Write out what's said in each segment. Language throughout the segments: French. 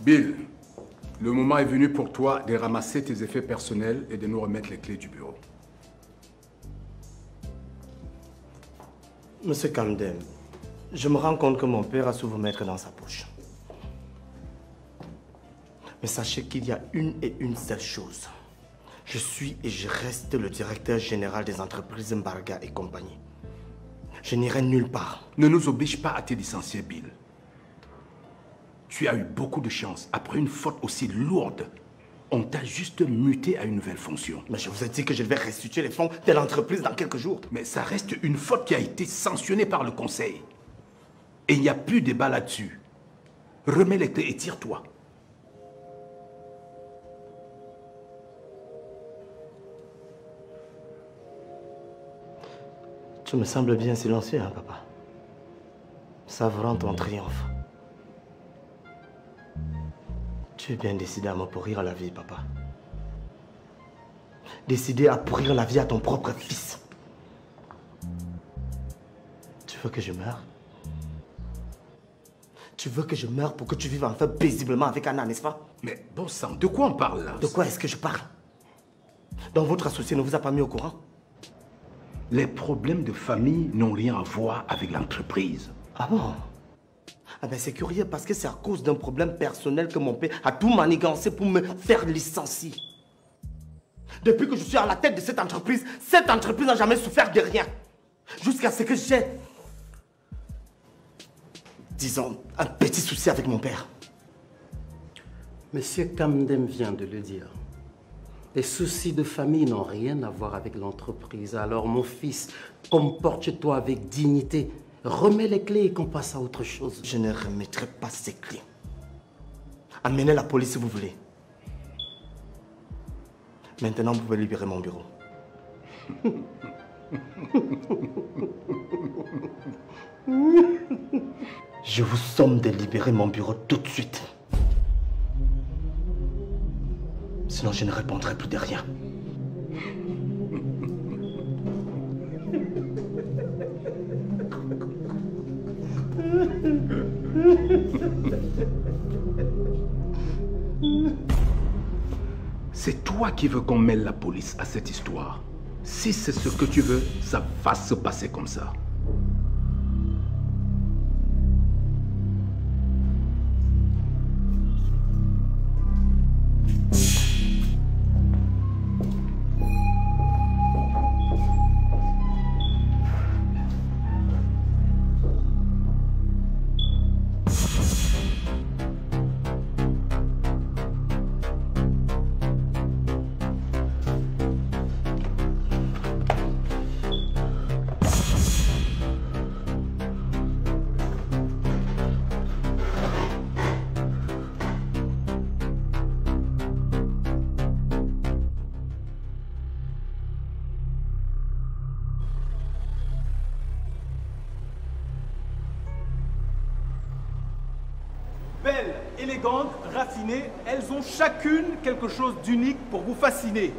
Bill, le moment est venu pour toi de ramasser tes effets personnels et de nous remettre les clés du bureau. Monsieur Kamdem, je me rends compte que mon père a su vous mettre dans sa poche. Mais sachez qu'il y a une seule chose. Je suis et je reste le directeur général des entreprises Mbarga et compagnie. Je n'irai nulle part. Ne nous oblige pas à te licencier, Bill. Tu as eu beaucoup de chance. Après une faute aussi lourde, on t'a juste muté à une nouvelle fonction. Mais je vous ai dit que je vais restituer les fonds de l'entreprise dans quelques jours. Mais ça reste une faute qui a été sanctionnée par le conseil. Et il n'y a plus de débat là-dessus. Remets les clés et tire-toi. Tu me sembles bien silencieux, hein, papa. Savourant ton triomphe. Tu es bien décidé à me pourrir la vie, papa. Décidé à pourrir la vie à ton propre fils. Tu veux que je meure? Tu veux que je meure pour que tu vives enfin paisiblement avec Anna, n'est-ce pas? Mais bon sang, de quoi on parle là? De quoi est-ce que je parle? Donc votre associé ne vous a pas mis au courant? Les problèmes de famille n'ont rien à voir avec l'entreprise. Ah bon? Ah ben c'est curieux parce que c'est à cause d'un problème personnel que mon père a tout manigancé pour me faire licencier. Depuis que je suis à la tête de cette entreprise n'a jamais souffert de rien. Jusqu'à ce que j'ai, disons, un petit souci avec mon père. Monsieur Kamdem vient de le dire. Les soucis de famille n'ont rien à voir avec l'entreprise. Alors mon fils, comporte-toi avec dignité. Remets les clés et qu'on passe à autre chose. Je ne remettrai pas ces clés. Amenez la police si vous voulez. Maintenant, vous pouvez libérer mon bureau. Je vous somme de libérer mon bureau tout de suite. Sinon, je ne répondrai plus de rien. C'est toi qui veux qu'on mêle la police à cette histoire. Si c'est ce que tu veux, ça va se passer comme ça. Belles, élégantes, raffinées, elles ont chacune quelque chose d'unique pour vous fasciner.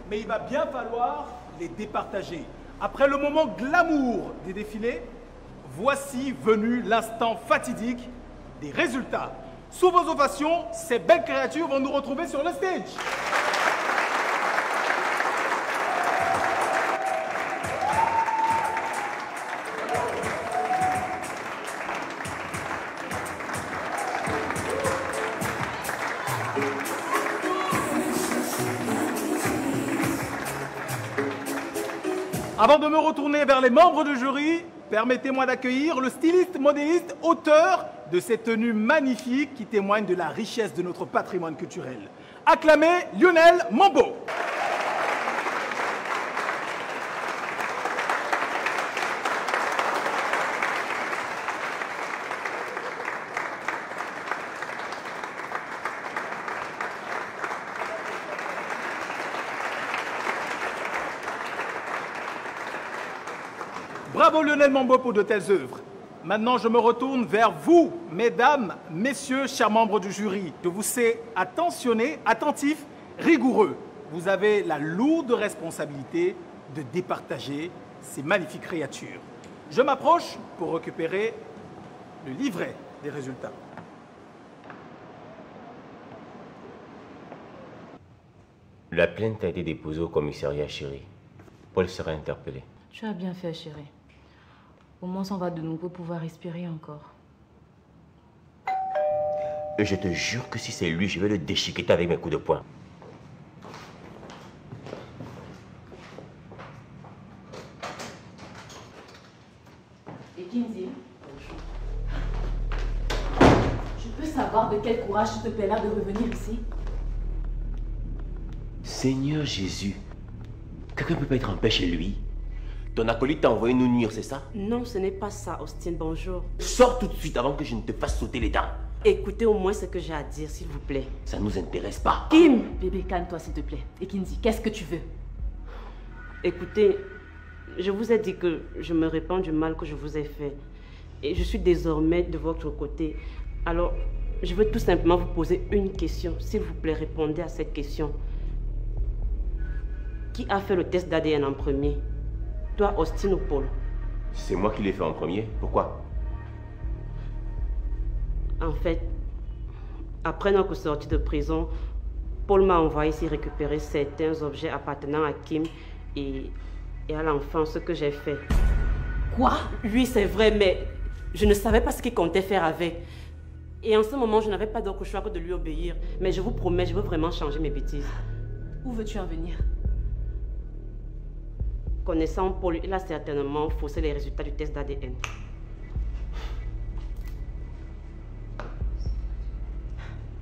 Mais il va bien falloir les départager. Après le moment glamour des défilés, voici venu l'instant fatidique des résultats. Sous vos ovations, ces belles créatures vont nous retrouver sur le stage. Avant de me retourner vers les membres du jury, permettez-moi d'accueillir le styliste, modéliste, auteur de ces tenues magnifiques qui témoignent de la richesse de notre patrimoine culturel. Acclamez Lionel Mambo. Bravo Lionel Mambo pour de telles œuvres. Maintenant, je me retourne vers vous, mesdames, messieurs, chers membres du jury. Je vous sais attentionné, attentif, rigoureux. Vous avez la lourde responsabilité de départager ces magnifiques créatures. Je m'approche pour récupérer le livret des résultats. La plainte a été déposée au commissariat, chérie. Paul sera interpellé. Tu as bien fait, chérie. Au moins, on va de nouveau pouvoir respirer encore. Et je te jure que si c'est lui, je vais le déchiqueter avec mes coups de poing. Et Kinsey, je peux savoir de quel courage tu te plais là de revenir ici? Seigneur Jésus, quelqu'un ne peut pas être en paix chez lui. Ton acolyte t'a envoyé nous nuire, c'est ça? Non, ce n'est pas ça, Austin, bonjour. Sors tout de suite avant que je ne te fasse sauter les dents. Écoutez au moins ce que j'ai à dire, s'il vous plaît. Ça ne nous intéresse pas. Kim! Bébé, calme-toi, s'il te plaît. Et Kinsey, qu'est-ce que tu veux? Écoutez, je vous ai dit que je me répands du mal que je vous ai fait. Et je suis désormais de votre côté. Alors, je veux tout simplement vous poser une question. S'il vous plaît, répondez à cette question. Qui a fait le test d'ADN en premier? Toi, Austin ou Paul? C'est moi qui l'ai fait en premier. Pourquoi? En fait, après notre sortie de prison, Paul m'a envoyé ici récupérer certains objets appartenant à Kim et à l'enfant, ce que j'ai fait. Quoi? Oui, c'est vrai, mais je ne savais pas ce qu'il comptait faire avec. Et en ce moment, je n'avais pas d'autre choix que de lui obéir. Mais je vous promets, je veux vraiment changer mes bêtises. Où veux-tu en venir? Connaissant Paul, il a certainement faussé les résultats du test d'ADN.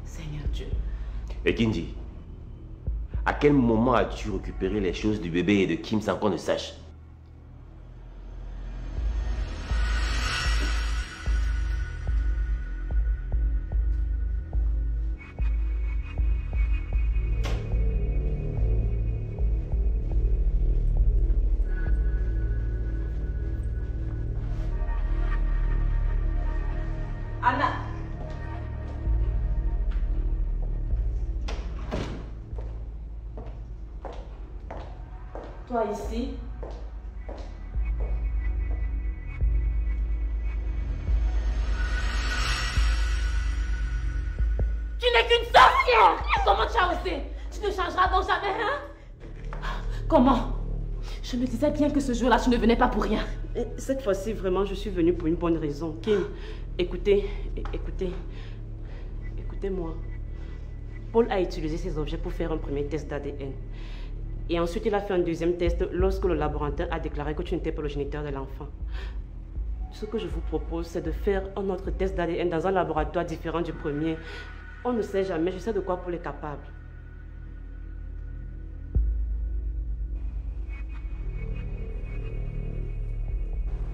Seigneur Dieu. Et Kinsey, à quel moment as-tu récupéré les choses du bébé et de Kim sans qu'on ne sache? Anna! Toi ici? Tu n'es qu'une sorcière! Comment tu as osé? Tu ne changeras donc jamais, hein? Comment? Je me disais bien que ce jour-là, tu ne venais pas pour rien. Cette fois-ci, vraiment, je suis venue pour une bonne raison. Kim, écoutez-moi. Paul a utilisé ces objets pour faire un premier test d'ADN. Et ensuite, il a fait un deuxième test lorsque le laboratoire a déclaré que tu n'étais pas le géniteur de l'enfant. Ce que je vous propose, c'est de faire un autre test d'ADN dans un laboratoire différent du premier. On ne sait jamais, je sais de quoi Paul est capable.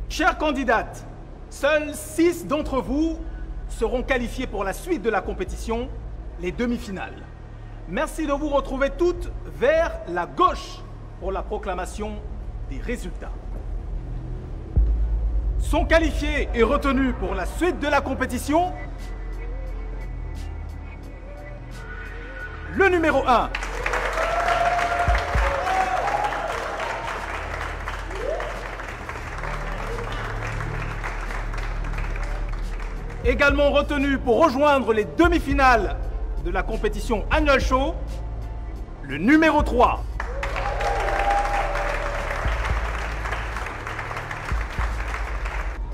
Chères candidates, seuls 6 d'entre vous seront qualifiés pour la suite de la compétition, les demi-finales. Merci de vous retrouver toutes vers la gauche pour la proclamation des résultats. Sont qualifiés et retenus pour la suite de la compétition le numéro 1. Également retenu pour rejoindre les demi-finales de la compétition Annual Show, le numéro 3.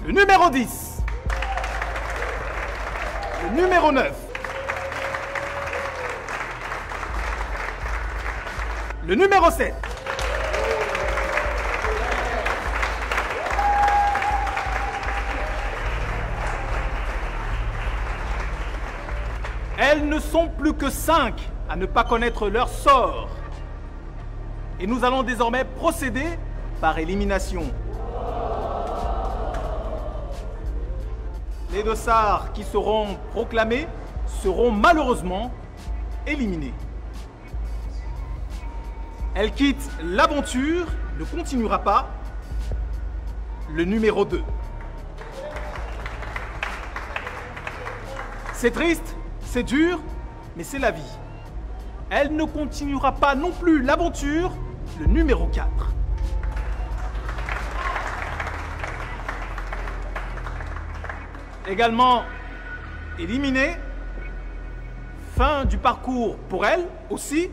Le numéro 10. Le numéro 9. Le numéro 7. Elles ne sont plus que 5 à ne pas connaître leur sort. Et nous allons désormais procéder par élimination. Les dossards qui seront proclamés seront malheureusement éliminés. Elle quitte l'aventure, ne continuera pas. Le numéro 2. C'est triste, c'est dur, mais c'est la vie. Elle ne continuera pas non plus l'aventure, le numéro 4. Également éliminée. Fin du parcours pour elle aussi.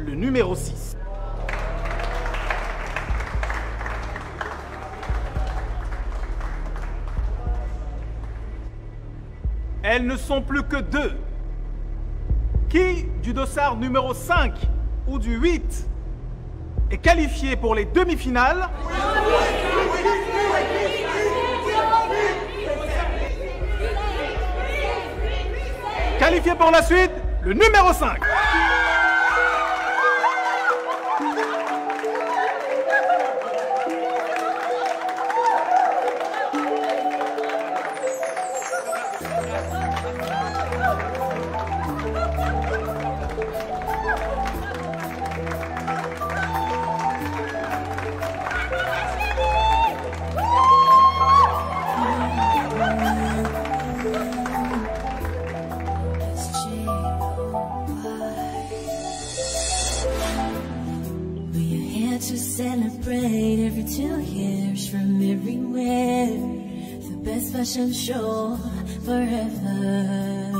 le numéro 6. Elles ne sont plus que 2. Qui du dossard numéro 5 ou du 8 est qualifié pour les demi-finales? Qualifié pour la suite, le numéro 5. Celebrate every 2 years from everywhere. The best fashion show forever.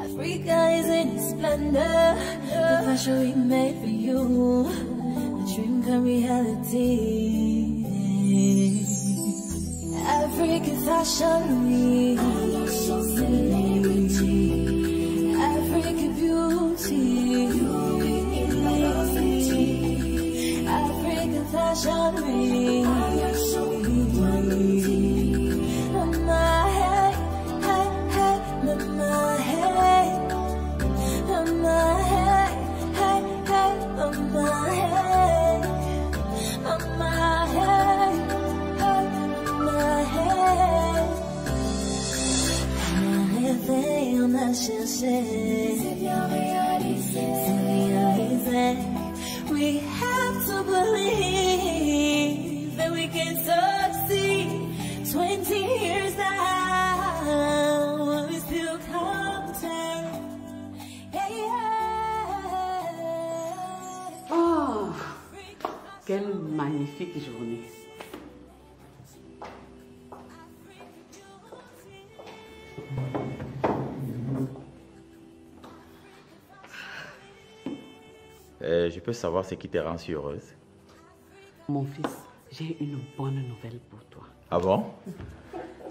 Africa is in its splendor. The fashion we made for you, a dream come reality. Africa Fashion Week. Africa Beauty. Fashion Week. Mama, hey, hey, hey, mama, hey, mama, hey, hey, hey, mama, hey, mama, hey, hey, mama, hey. On a rêvé, on a cherché, c'est bien réalisé. We have to believe that we can succeed. 20 years now, we still counting. Yeah, yeah. Oh, quelle magnifique journée. Je peux savoir ce qui te rend si heureuse? Mon fils, j'ai une bonne nouvelle pour toi. Ah bon?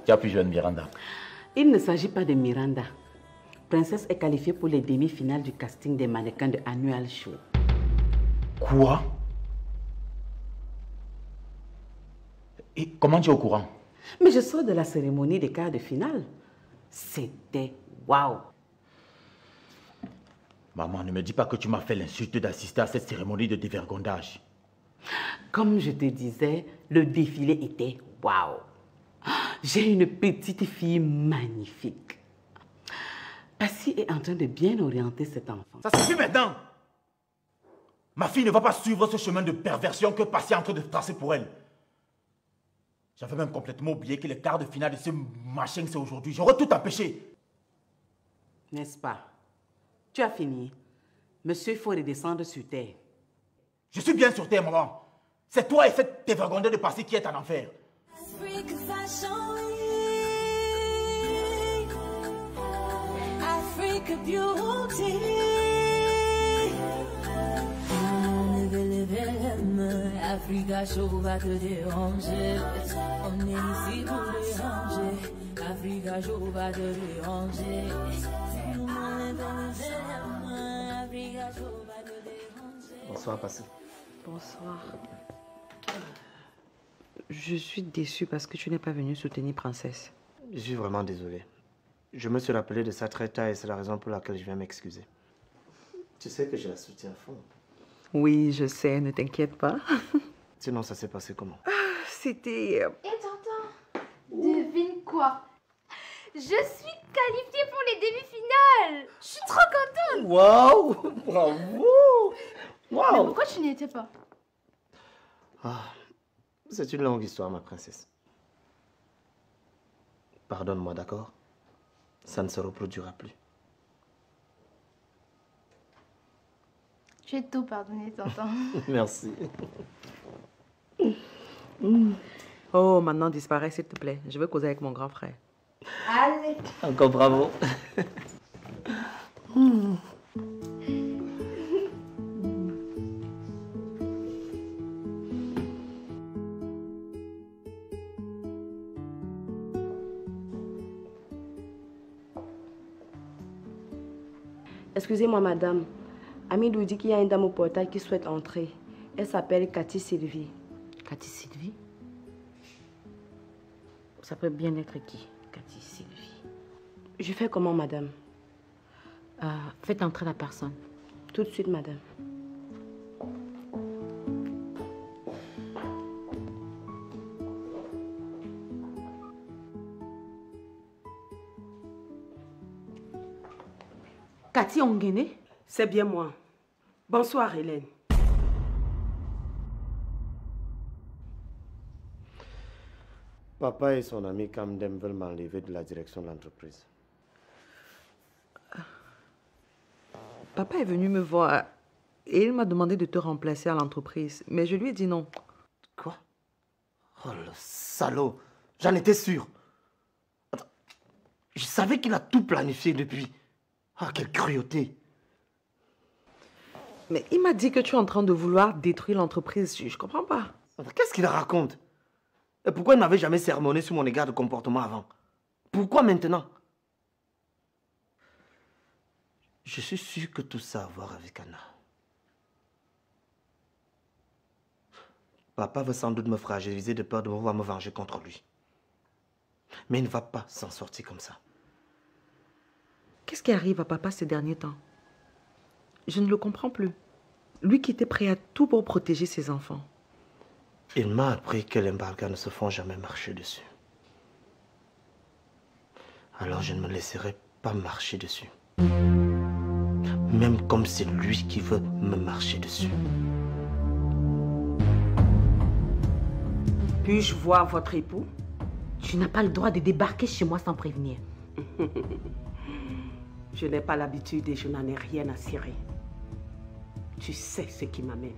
Tu as pu joindre Miranda? Il ne s'agit pas de Miranda. Princesse est qualifiée pour les demi-finales du casting des mannequins de Annual Show. Quoi? Et comment tu es au courant? Mais je sors de la cérémonie des quarts de finale. C'était waouh! Maman, ne me dis pas que tu m'as fait l'insulte d'assister à cette cérémonie de dévergondage. Comme je te disais, le défilé était waouh. J'ai une petite fille magnifique. Passy est en train de bien orienter cet enfant. Ça suffit maintenant. Ma fille ne va pas suivre ce chemin de perversion que Passy est en train de tracer pour elle. J'avais même complètement oublié que le quart de finale de ce machin c'est aujourd'hui. J'aurais tout empêché. N'est-ce pas? Tu as fini. Monsieur, il faut redescendre sur terre. Je suis bien sur terre, maman. C'est toi et cette dévergondée de Passy qui est en enfer. Africa Fashion Week. Africa Beauty. Africa Show va te déranger. On est ici pour déranger. Africa Show va te déranger. Bonsoir, Passy. Bonsoir. Je suis déçue parce que tu n'es pas venue soutenir Princesse. Je suis vraiment désolé. Je me suis rappelé de ça très tard et c'est la raison pour laquelle je viens m'excuser. Tu sais que je la soutiens à fond. Oui, je sais, ne t'inquiète pas. Sinon, ça s'est passé comment? Et C'était... t'entends? Devine quoi? Je suis qualifiée pour les demi-finales. Je suis trop contente. Waouh! Bravo! Mais Waouh! pourquoi tu n'y étais pas? Ah, c'est une longue histoire, ma princesse. Pardonne-moi, d'accord? Ça ne se reproduira plus. Je vais tout pardonner, t'entends? Merci. Oh, maintenant disparaît, s'il te plaît. Je veux causer avec mon grand frère. Allez. Encore bravo. Excusez-moi, madame. Amidou dit qu'il y a une dame au portail qui souhaite entrer. Elle s'appelle Cathy Sylvie. Cathy Sylvie? Ça peut bien être qui, Cathy Sylvie? Je fais comment, madame? Faites entrer la personne. Tout de suite, madame. Cathy Onguene? C'est bien moi. Bonsoir, Hélène. Papa et son ami Kamdem veulent m'enlever de la direction de l'entreprise. Papa est venu me voir et il m'a demandé de te remplacer à l'entreprise. Mais je lui ai dit non. Quoi? Oh, le salaud! J'en étais sûr. Attends, je savais qu'il a tout planifié depuis. Ah, quelle cruauté! Mais il m'a dit que tu es en train de vouloir détruire l'entreprise. Je comprends pas. Qu'est-ce qu'il raconte? Et pourquoi il ne m'avait jamais sermonné sur mon égard de comportement avant? Pourquoi maintenant? Je suis sûr que tout ça a à voir avec Anna. Papa veut sans doute me fragiliser de peur de me voir me venger contre lui. Mais il ne va pas s'en sortir comme ça. Qu'est-ce qui arrive à papa ces derniers temps? Je ne le comprends plus. Lui qui était prêt à tout pour protéger ses enfants. Il m'a appris que les Mbarga ne se font jamais marcher dessus. Alors je ne me laisserai pas marcher dessus. Même comme c'est lui qui veut me marcher dessus. Puis-je voir votre époux? Tu n'as pas le droit de débarquer chez moi sans prévenir. Je n'ai pas l'habitude et je n'en ai rien à cirer. Tu sais ce qui m'amène.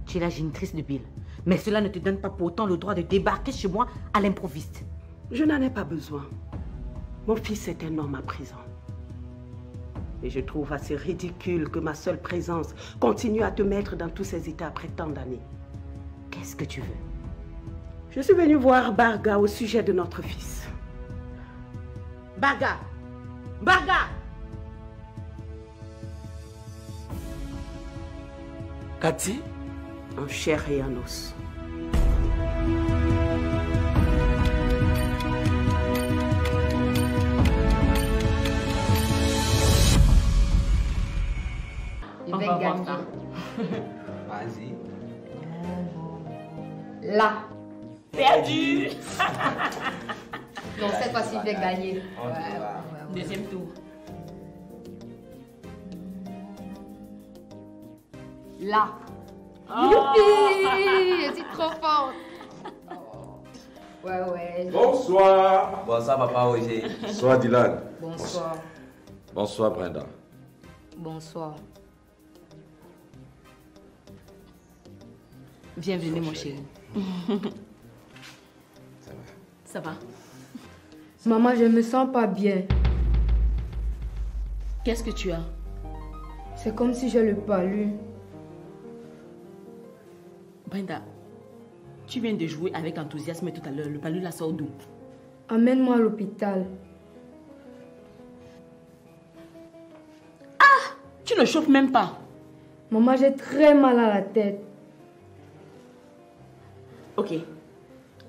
Tu es la génitrice de Bill. Mais cela ne te donne pas pour autant le droit de débarquer chez moi à l'improviste. Je n'en ai pas besoin. Mon fils est un homme à prison. Et je trouve assez ridicule que ma seule présence continue à te mettre dans tous ces états après tant d'années. Qu'est-ce que tu veux? Je suis venue voir Barga au sujet de notre fils. Barga! Barga! Cathy? En chair et en os. On va voir ça. Vas-y. Là. Perdu. Non, cette fois-ci, il va gagner. Deuxième tour. Là. Youpi! Je suis trop forte. Ouais. Bonsoir. Bonsoir, papa Roger. Bonsoir, Dylan. Bonsoir. Bonsoir, Brenda. Bonsoir. Bienvenue, mon chéri. Ça va? Maman, je me sens pas bien. Qu'est-ce que tu as? C'est comme si j'ai le palu. Brenda, tu viens de jouer avec enthousiasme tout à l'heure. Le palu la sort d'où? Amène-moi à l'hôpital. Ah! Tu ne chauffes même pas. Maman, j'ai très mal à la tête. Ok.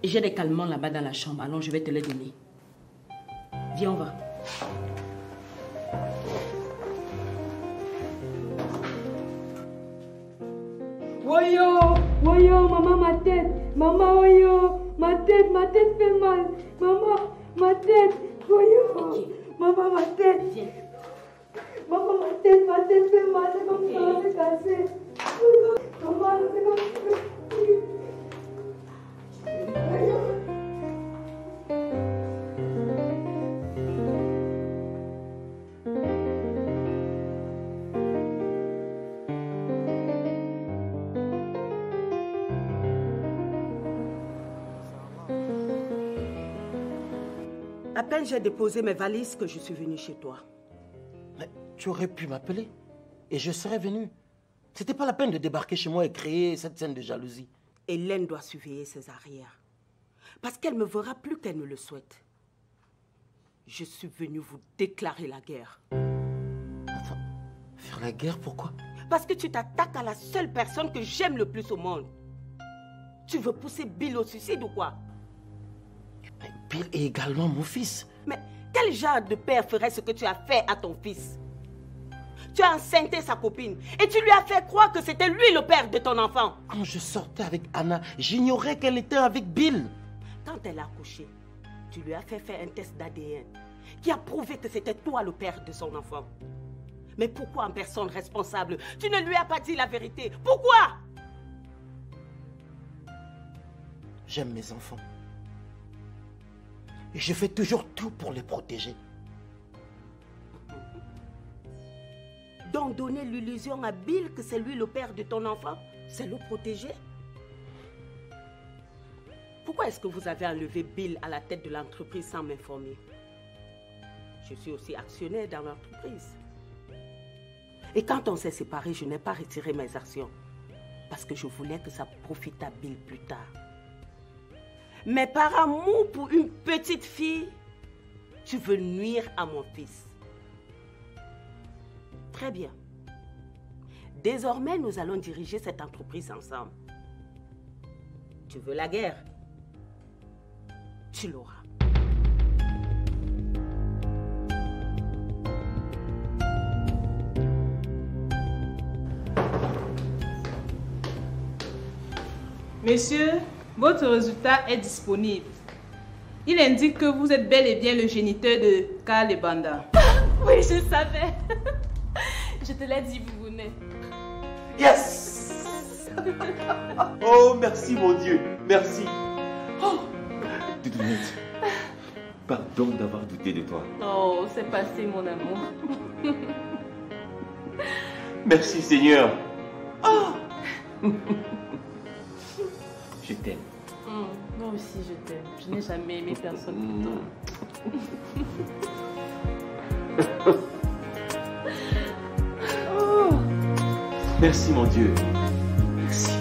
J'ai des calmants là-bas dans la chambre. Alors je vais te les donner. Viens, on va. Woyo, maman, ma tête. Maman, woyo, ma tête fait mal. Maman, ma tête. Woyo, maman, ma tête. Maman, ma tête fait mal. C'est comme ça, c'est cassé. Maman, c'est comme ça. À peine j'ai déposé mes valises que je suis venue chez toi. Mais tu aurais pu m'appeler et je serais venu. C'était pas la peine de débarquer chez moi et créer cette scène de jalousie. Hélène doit surveiller ses arrières. Parce qu'elle me verra plus qu'elle ne le souhaite. Je suis venue vous déclarer la guerre. Attends, la guerre, pourquoi? Parce que tu t'attaques à la seule personne que j'aime le plus au monde. Tu veux pousser Bill au suicide ou quoi? Bill est également mon fils. Mais quel genre de père ferait ce que tu as fait à ton fils? Tu as enceinté sa copine et tu lui as fait croire que c'était lui le père de ton enfant. Quand je sortais avec Anna, j'ignorais qu'elle était avec Bill. Quand elle a accouché, tu lui as fait faire un test d'ADN qui a prouvé que c'était toi le père de son enfant. Mais pourquoi en personne responsable, tu ne lui as pas dit la vérité? Pourquoi? J'aime mes enfants. Et je fais toujours tout pour les protéger. Donc donner l'illusion à Bill que c'est lui le père de ton enfant, c'est le protéger? Pourquoi est-ce que vous avez enlevé Bill à la tête de l'entreprise sans m'informer? Je suis aussi actionnaire dans l'entreprise. Et quand on s'est séparés, je n'ai pas retiré mes actions. Parce que je voulais que ça profite à Bill plus tard. Mais par amour pour une petite fille, tu veux nuire à mon fils. Très bien. Désormais, nous allons diriger cette entreprise ensemble. Tu veux la guerre? Tu l'auras. Messieurs, votre résultat est disponible. Il indique que vous êtes bel et bien le géniteur de Karl et Banda. Oui, je savais. Je te l'ai dit, vous venez. Yes! Oh, merci mon Dieu, merci. Oh. Doudounette, pardon d'avoir douté de toi. Oh, c'est passé, mon amour. Merci Seigneur. Oh. Je t'aime. Moi aussi, je t'aime. Je n'ai jamais aimé personne comme toi. Oh. Merci mon Dieu. Merci.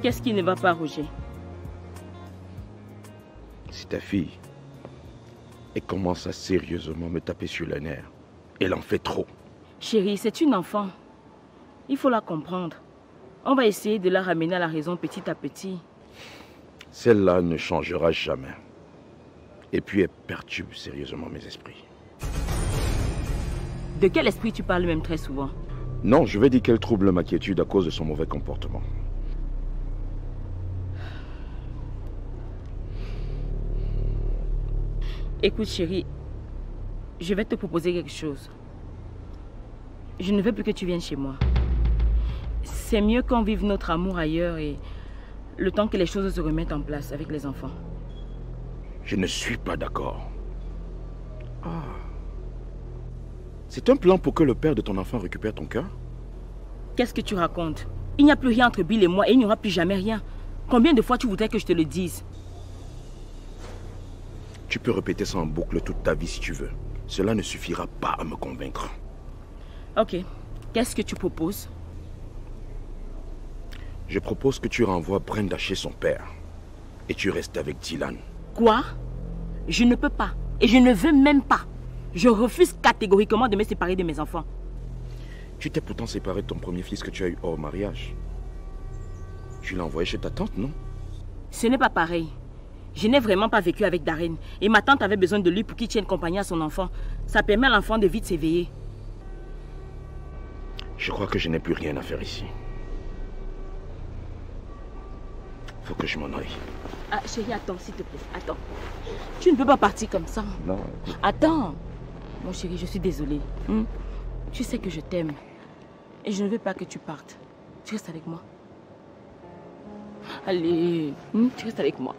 Qu'est-ce qui ne va pas, Roger? C'est ta fille. Elle commence à sérieusement me taper sur les nerfs. Elle en fait trop. Chérie, c'est une enfant. Il faut la comprendre. On va essayer de la ramener à la raison petit à petit. Celle-là ne changera jamais. Et puis elle perturbe sérieusement mes esprits. De quel esprit tu parles même très souvent? Non, je vais dire qu'elle trouble ma quiétude à cause de son mauvais comportement. Écoute chérie, je vais te proposer quelque chose. Je ne veux plus que tu viennes chez moi. C'est mieux qu'on vive notre amour ailleurs et le temps que les choses se remettent en place avec les enfants. Je ne suis pas d'accord. Ah. C'est un plan pour que le père de ton enfant récupère ton cœur? Qu'est-ce que tu racontes? Il n'y a plus rien entre Bill et moi et il n'y aura plus jamais rien. Combien de fois tu voudrais que je te le dise? Tu peux répéter ça en boucle toute ta vie si tu veux. Cela ne suffira pas à me convaincre. Ok. Qu'est-ce que tu proposes? Je propose que tu renvoies Brenda chez son père. Et tu restes avec Dylan. Quoi? Je ne peux pas. Et je ne veux même pas. Je refuse catégoriquement de me séparer de mes enfants. Tu t'es pourtant séparé de ton premier fils que tu as eu hors mariage. Tu l'as envoyé chez ta tante, non? Ce n'est pas pareil. Je n'ai vraiment pas vécu avec Darren. Et ma tante avait besoin de lui pour qu'il tienne compagnie à son enfant. Ça permet à l'enfant de vite s'éveiller. Je crois que je n'ai plus rien à faire ici. Faut que je m'en aille. Ah, chérie, attends, s'il te plaît. Attends. Tu ne peux pas partir comme ça. Non. Attends. Mon chéri, je suis désolée. Tu sais que je t'aime. Et je ne veux pas que tu partes. Tu restes avec moi. Allez, tu restes avec moi.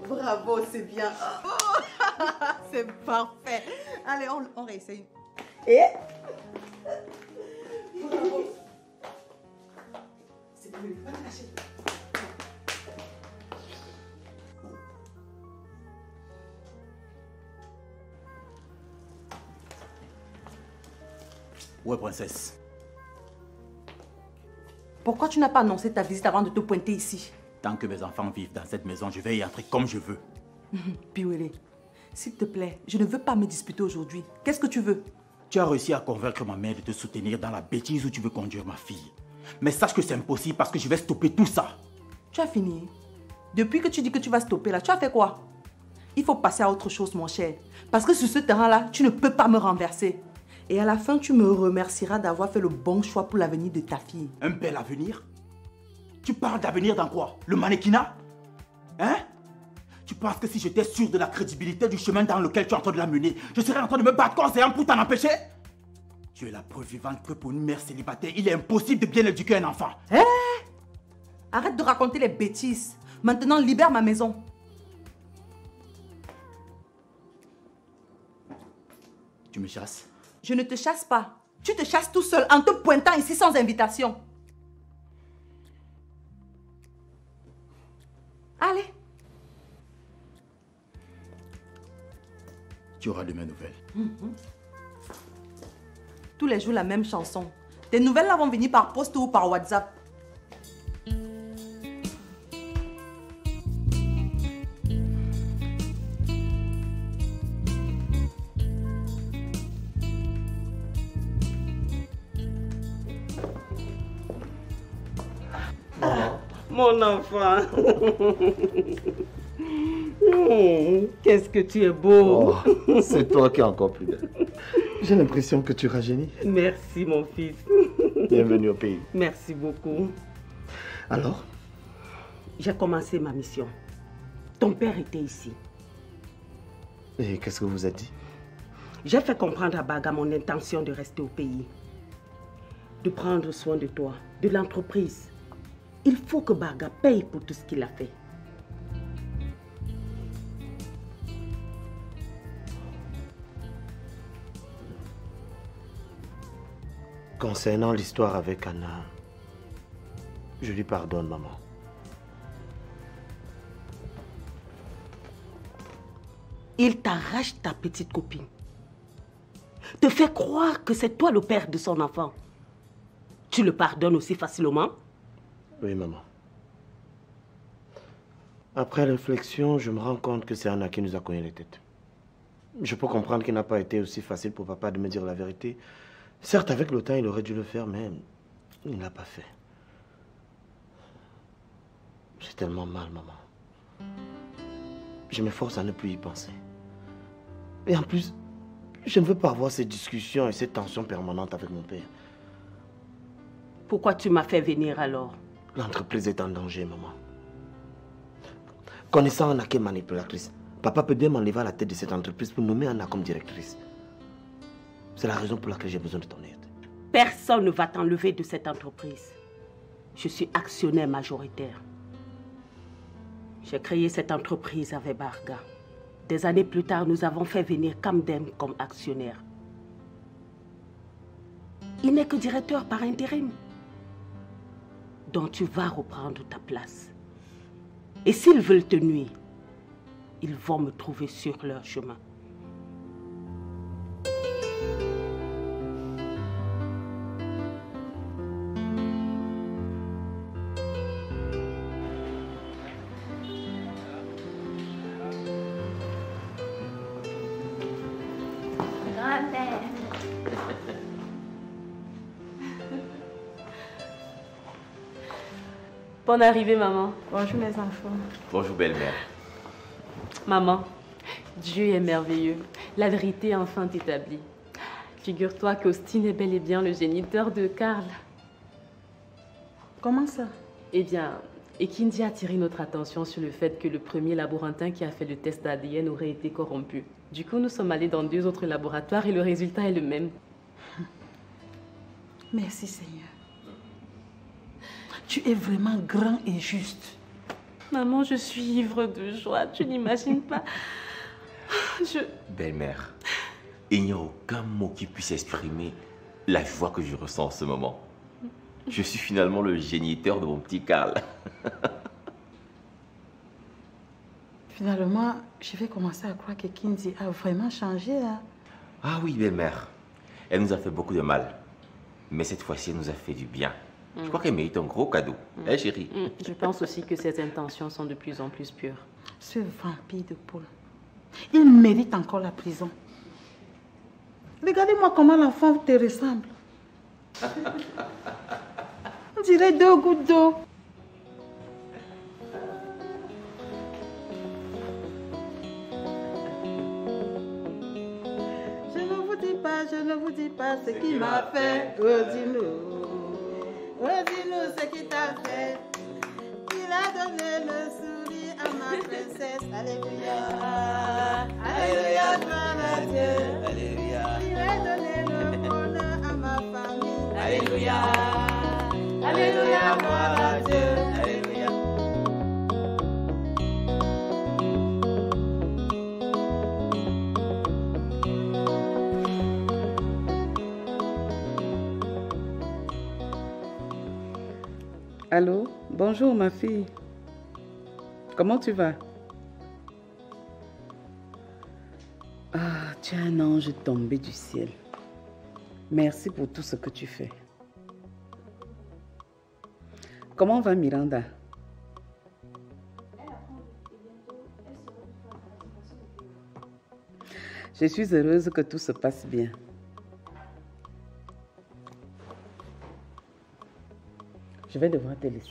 Bravo, c'est bien. Oh, c'est parfait. Allez, on réessaye. Et bravo. C'est plus. Va te lâcher. Ouais, princesse. Pourquoi tu n'as pas annoncé ta visite avant de te pointer ici? Tant que mes enfants vivent dans cette maison, je vais y entrer comme je veux. Piwele, s'il te plaît, je ne veux pas me disputer aujourd'hui. Qu'est-ce que tu veux? Tu as réussi à convaincre ma mère de te soutenir dans la bêtise où tu veux conduire ma fille. Mais sache que c'est impossible parce que je vais stopper tout ça. Tu as fini? Depuis que tu dis que tu vas stopper là, tu as fait quoi? Il faut passer à autre chose, mon cher. Parce que sur ce terrain-là, tu ne peux pas me renverser. Et à la fin, tu me remercieras d'avoir fait le bon choix pour l'avenir de ta fille. Un bel avenir? Tu parles d'avenir dans quoi? Le mannequinat? Hein? Tu penses que si j'étais sûr de la crédibilité du chemin dans lequel tu es en train de la mener, je serais en train de me battre corps et âme pour t'en empêcher? Tu es la preuve vivante que pour une mère célibataire, il est impossible de bien éduquer un enfant. Hé! Arrête de raconter les bêtises. Maintenant, libère ma maison. Tu me chasses? Je ne te chasse pas. Tu te chasses tout seul en te pointant ici sans invitation. Allez. Tu auras de mes nouvelles. Tous les jours la même chanson. Tes nouvelles là vont venir par poste ou par WhatsApp. Mon enfant. Qu'est-ce que tu es beau. Oh, c'est toi qui es encore plus belle. J'ai l'impression que tu rajeunis. Merci, mon fils. Bienvenue au pays. Merci beaucoup. Alors? J'ai commencé ma mission. Ton père était ici. Et qu'est-ce que vous avez dit? J'ai fait comprendre à Baga mon intention de rester au pays. De prendre soin de toi, de l'entreprise. Il faut que Baga paye pour tout ce qu'il a fait. Concernant l'histoire avec Anna, je lui pardonne, maman. Il t'arrache ta petite copine. Te fait croire que c'est toi le père de son enfant. Tu le pardonnes aussi facilement? Oui, maman. Après réflexion, je me rends compte que c'est Anna qui nous a cogné les têtes. Je peux comprendre qu'il n'a pas été aussi facile pour papa de me dire la vérité. Certes, avec le temps, il aurait dû le faire, mais il ne l'a pas fait. J'ai tellement mal, maman. Je m'efforce à ne plus y penser. Et en plus, je ne veux pas avoir ces discussions et ces tensions permanentes avec mon père. Pourquoi tu m'as fait venir alors? L'entreprise est en danger, maman. Connaissant Anna qui est manipulatrice, papa peut bien m'enlever à la tête de cette entreprise pour nommer Anna comme directrice. C'est la raison pour laquelle j'ai besoin de ton aide. Personne ne va t'enlever de cette entreprise. Je suis actionnaire majoritaire. J'ai créé cette entreprise avec Barga. Des années plus tard, nous avons fait venir Camden comme actionnaire. Il n'est que directeur par intérim. Donc tu vas reprendre ta place. Et s'ils veulent te nuire, ils vont me trouver sur leur chemin. Grand-père. Bonne arrivée, maman. Bonjour, mes enfants. Bonjour, belle-mère. Maman, Dieu est merveilleux. La vérité est enfin établie. Figure-toi qu'Austin est bel et bien le géniteur de Karl. Comment ça? Eh bien, Ekindi a attiré notre attention sur le fait que le premier laborantin qui a fait le test d'ADN aurait été corrompu. Du coup, nous sommes allés dans 2 autres laboratoires et le résultat est le même. Merci, Seigneur. Tu es vraiment grand et juste. Maman, je suis ivre de joie, tu n'imagines pas. Belle-mère, il n'y a aucun mot qui puisse exprimer la joie que je ressens en ce moment. Je suis finalement le géniteur de mon petit Karl. Finalement, je vais commencer à croire que Kindy a vraiment changé. Hein? Ah oui, belle-mère. Elle nous a fait beaucoup de mal. Mais cette fois-ci, elle nous a fait du bien. Je crois qu'elle mérite un gros cadeau. Hein, chérie? Je pense aussi que ses intentions sont de plus en plus pures. Ce vampire de Paul, il mérite encore la prison. Regardez-moi comment l'enfant te ressemble. On dirait 2 gouttes d'eau. Je ne vous dis pas ce qu'il m'a fait. Oh, dis-nous. Oh, dis-nous ce qu'il t'a fait. Il a donné le sourire à ma princesse. Alléluia. Alléluia, gloire à Dieu. Alléluia. Il a donné le bonheur à ma famille. Alléluia. Alléluia, gloire à Dieu. Alléluia. Allô, bonjour ma fille. Comment tu vas? Ah, tu es un ange tombé du ciel. Merci pour tout ce que tu fais. Comment va Miranda? Je suis heureuse que tout se passe bien. Je vais devoir te laisser.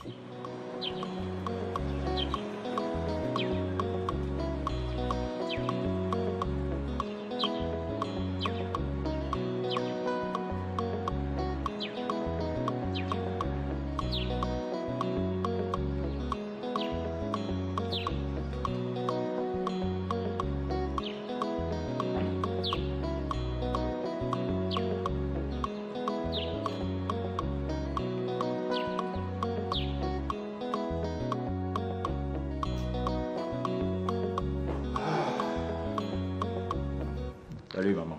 Salut, maman.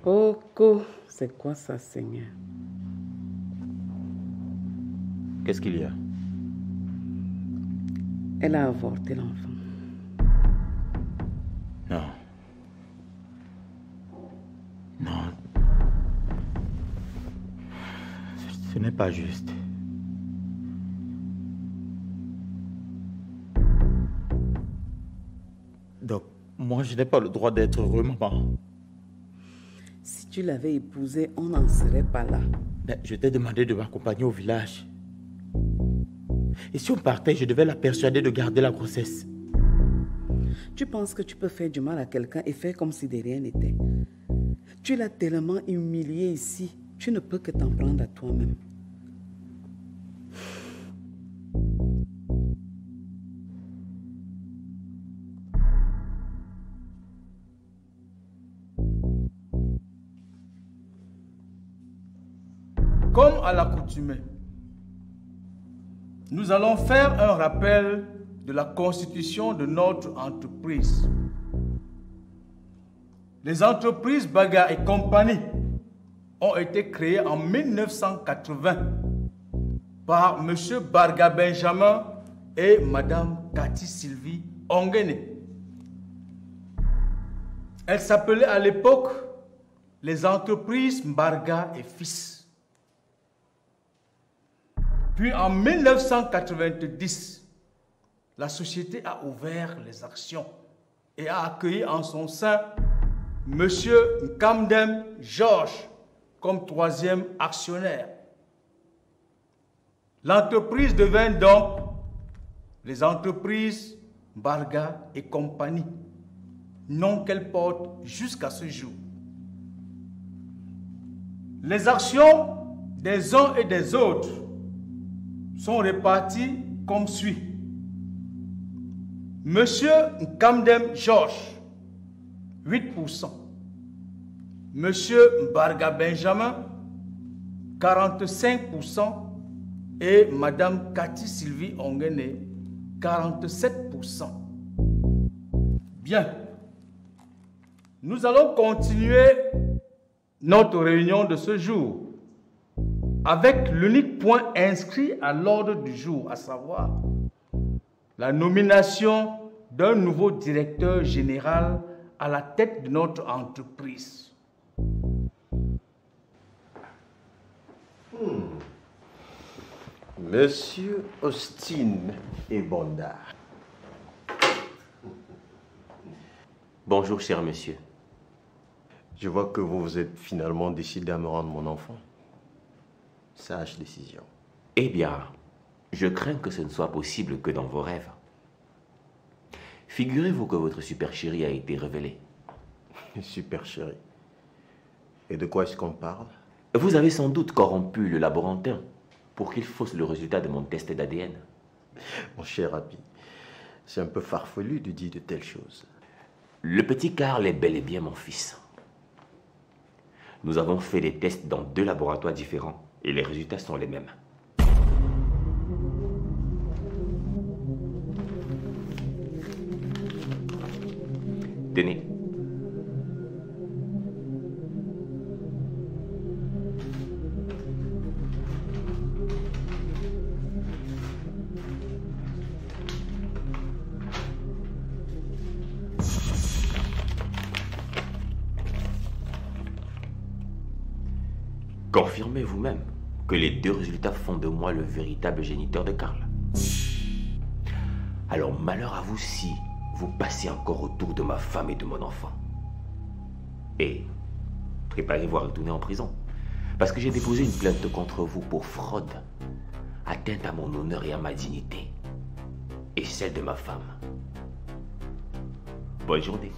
Coco, c'est quoi ça, Seigneur? Qu'est-ce qu'il y a? Elle a avorté l'enfant. Non. Non. Ce n'est pas juste. Donc, moi, je n'ai pas le droit d'être heureux, maman. Si tu l'avais épousée, on n'en serait pas là. Ben, je t'ai demandé de m'accompagner au village. Et si on partait, je devais la persuader de garder la grossesse. Tu penses que tu peux faire du mal à quelqu'un et faire comme si de rien n'était? Tu l'as tellement humiliée ici, tu ne peux que t'en prendre à toi-même. Comme à l'accoutumée, nous allons faire un rappel de la constitution de notre entreprise. Les entreprises Baga et compagnie ont été créées en 1980 par M. Barga Benjamin et Mme Cathy Sylvie Ongene. Elles s'appelaient à l'époque les entreprises Mbarga et Fils. Puis en 1990, la société a ouvert les actions et a accueilli en son sein M. Nkamdem Georges comme troisième actionnaire. L'entreprise devint donc les entreprises Barga et compagnie, nom qu'elle porte jusqu'à ce jour. Les actions des uns et des autres sont réparties comme suit. Monsieur Nkamdem Georges, 8%. Monsieur Barga Benjamin, 45% et Madame Cathy Sylvie Ongene, 47%. Bien. Nous allons continuer notre réunion de ce jour avec l'unique point inscrit à l'ordre du jour, à savoir la nomination d'un nouveau directeur général à la tête de notre entreprise. Monsieur Austin et Bonda. Bonjour, cher monsieur. Je vois que vous vous êtes finalement décidé à me rendre mon enfant. Sage décision. Eh bien, je crains que ce ne soit possible que dans vos rêves. Figurez-vous que votre supercherie a été révélée. Supercherie. Et de quoi est-ce qu'on parle? Vous avez sans doute corrompu le laborantin pour qu'il fausse le résultat de mon test d'ADN. Mon cher Abby, c'est un peu farfelu de dire de telles choses. Le petit Karl est bel et bien mon fils. Nous avons fait des tests dans 2 laboratoires différents et les résultats sont les mêmes. Tenez. Confirmez vous-même que les 2 résultats font de moi le véritable géniteur de Karl. Alors malheur à vous si vous passez encore autour de ma femme et de mon enfant. Et préparez-vous à retourner en prison. Parce que j'ai déposé une plainte contre vous pour fraude, atteinte à mon honneur et à ma dignité, et celle de ma femme. Bonne journée.